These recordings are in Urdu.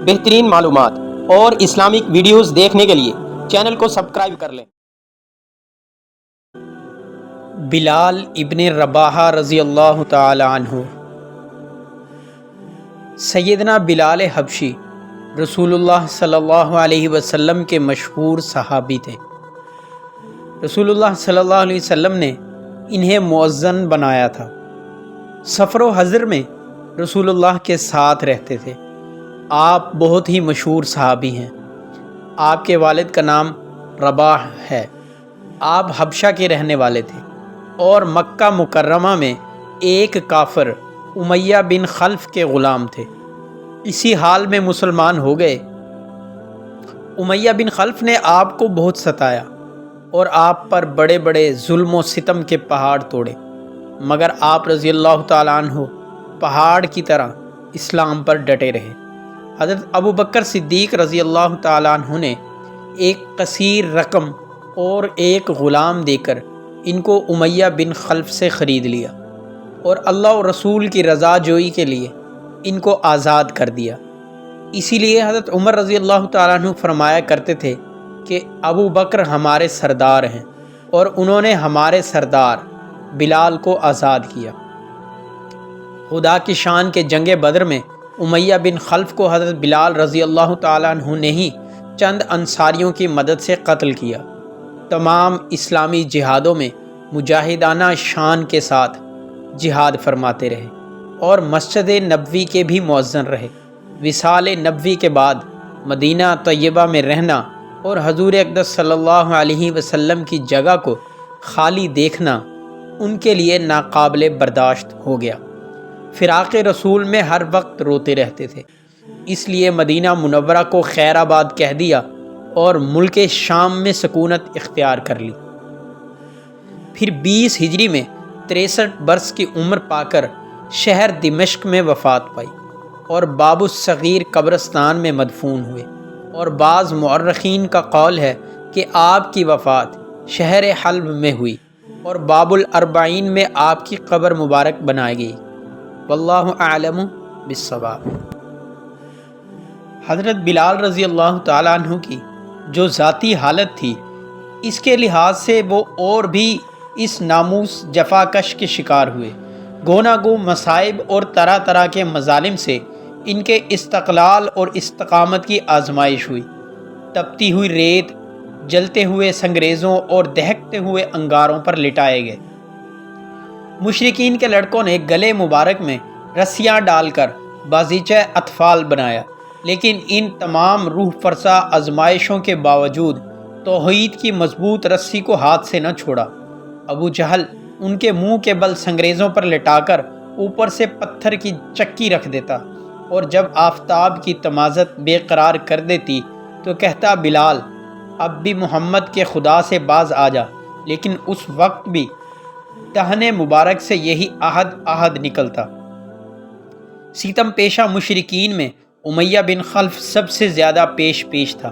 بہترین معلومات اور اسلامک ویڈیوز دیکھنے کے لیے چینل کو سبسکرائب کر لیں۔ بلال ابن رباح رضی اللہ تعالی عنہ۔ سیدنا بلال حبشی رسول اللہ صلی اللہ علیہ وسلم کے مشہور صحابی تھے۔ رسول اللہ صلی اللہ علیہ وسلم نے انہیں مؤذن بنایا تھا۔ سفر و حضر میں رسول اللہ کے ساتھ رہتے تھے۔ آپ بہت ہی مشہور صحابی ہیں۔ آپ کے والد کا نام رباح ہے۔ آپ حبشہ کے رہنے والے تھے اور مکہ مکرمہ میں ایک کافر امیہ بن خلف کے غلام تھے۔ اسی حال میں مسلمان ہو گئے۔ امیہ بن خلف نے آپ کو بہت ستایا اور آپ پر بڑے بڑے ظلم و ستم کے پہاڑ توڑے، مگر آپ رضی اللہ تعالیٰ عنہ پہاڑ کی طرح اسلام پر ڈٹے رہے۔ حضرت ابو بکر صدیق رضی اللہ تعالیٰ عنہ نے ایک کثیر رقم اور ایک غلام دے کر ان کو امیہ بن خلف سے خرید لیا اور اللہ و رسول کی رضا جوئی کے لیے ان کو آزاد کر دیا۔ اسی لیے حضرت عمر رضی اللہ تعالیٰ عنہ فرمایا کرتے تھے کہ ابو بکر ہمارے سردار ہیں اور انہوں نے ہمارے سردار بلال کو آزاد کیا۔ خدا کی شان کے جنگ بدر میں امیہ بن خلف کو حضرت بلال رضی اللہ تعالیٰ عنہ نے ہی چند انصاریوں کی مدد سے قتل کیا۔ تمام اسلامی جہادوں میں مجاہدانہ شان کے ساتھ جہاد فرماتے رہے اور مسجد نبوی کے بھی مؤذن رہے۔ وصال نبوی کے بعد مدینہ طیبہ میں رہنا اور حضور اقدس صلی اللہ علیہ وسلم کی جگہ کو خالی دیکھنا ان کے لیے ناقابل برداشت ہو گیا۔ فراق رسول میں ہر وقت روتے رہتے تھے، اس لیے مدینہ منورہ کو خیر آباد کہہ دیا اور ملک شام میں سکونت اختیار کر لی۔ پھر 20 ہجری میں 63 برس کی عمر پا کر شہر دمشق میں وفات پائی اور باب الصغیر قبرستان میں مدفون ہوئے، اور بعض مورخین کا قول ہے کہ آپ کی وفات شہر حلب میں ہوئی اور باب الاربعین میں آپ کی قبر مبارک بنائی گئی۔ واللہ اعلم بالصواب۔ حضرت بلال رضی اللہ تعالیٰ عنہ کی جو ذاتی حالت تھی، اس کے لحاظ سے وہ اور بھی اس ناموس جفاکش کے شکار ہوئے۔ گونا گو مصائب اور طرح طرح کے مظالم سے ان کے استقلال اور استقامت کی آزمائش ہوئی۔ تپتی ہوئی ریت، جلتے ہوئے سنگریزوں اور دہکتے ہوئے انگاروں پر لٹائے گئے۔ مشرکین کے لڑکوں نے گلے مبارک میں رسیاں ڈال کر بازیچہ اطفال بنایا، لیکن ان تمام روح فرسا آزمائشوں کے باوجود توحید کی مضبوط رسی کو ہاتھ سے نہ چھوڑا۔ ابو جہل ان کے منہ کے بل سنگریزوں پر لٹا کر اوپر سے پتھر کی چکی رکھ دیتا، اور جب آفتاب کی تمازت بے قرار کر دیتی تو کہتا، بلال اب بھی محمد کے خدا سے باز آ جا، لیکن اس وقت بھی دہنے مبارک سے یہی عہد نکلتا۔ ستم پیشہ مشرکین میں امیہ بن خلف سب سے زیادہ پیش تھا۔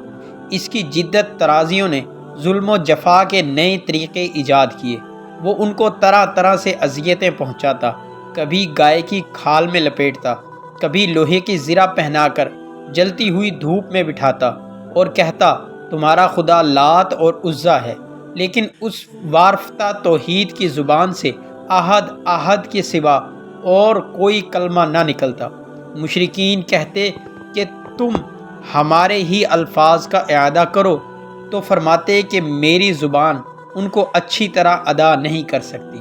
اس کی جدت ترازیوں نے ظلم و جفا کے نئے طریقے ایجاد کیے۔ وہ ان کو طرح طرح سے اذیتیں پہنچاتا، کبھی گائے کی کھال میں لپیٹتا، کبھی لوہے کی زرہ پہنا کر جلتی ہوئی دھوپ میں بٹھاتا اور کہتا، تمہارا خدا لات اور عزا ہے، لیکن اس وارفتہ توحید کی زبان سے احد کے سوا اور کوئی کلمہ نہ نکلتا۔ مشرکین کہتے کہ تم ہمارے ہی الفاظ کا اعادہ کرو، تو فرماتے کہ میری زبان ان کو اچھی طرح ادا نہیں کر سکتی۔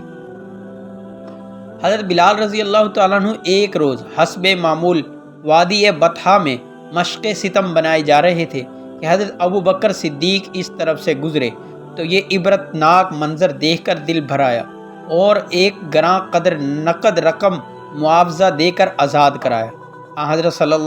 حضرت بلال رضی اللہ تعالیٰ عنہ ایک روز حسب معمول وادی بطحا میں مشق ستم بنائے جا رہے تھے کہ حضرت ابو بکر صدیق اس طرف سے گزرے تو یہ عبرتناک منظر دیکھ کر دل بھر آیا اور ایک گراں قدر نقد رقم معاوضہ دے کر آزاد کرایا۔ حضرت صلی اللہ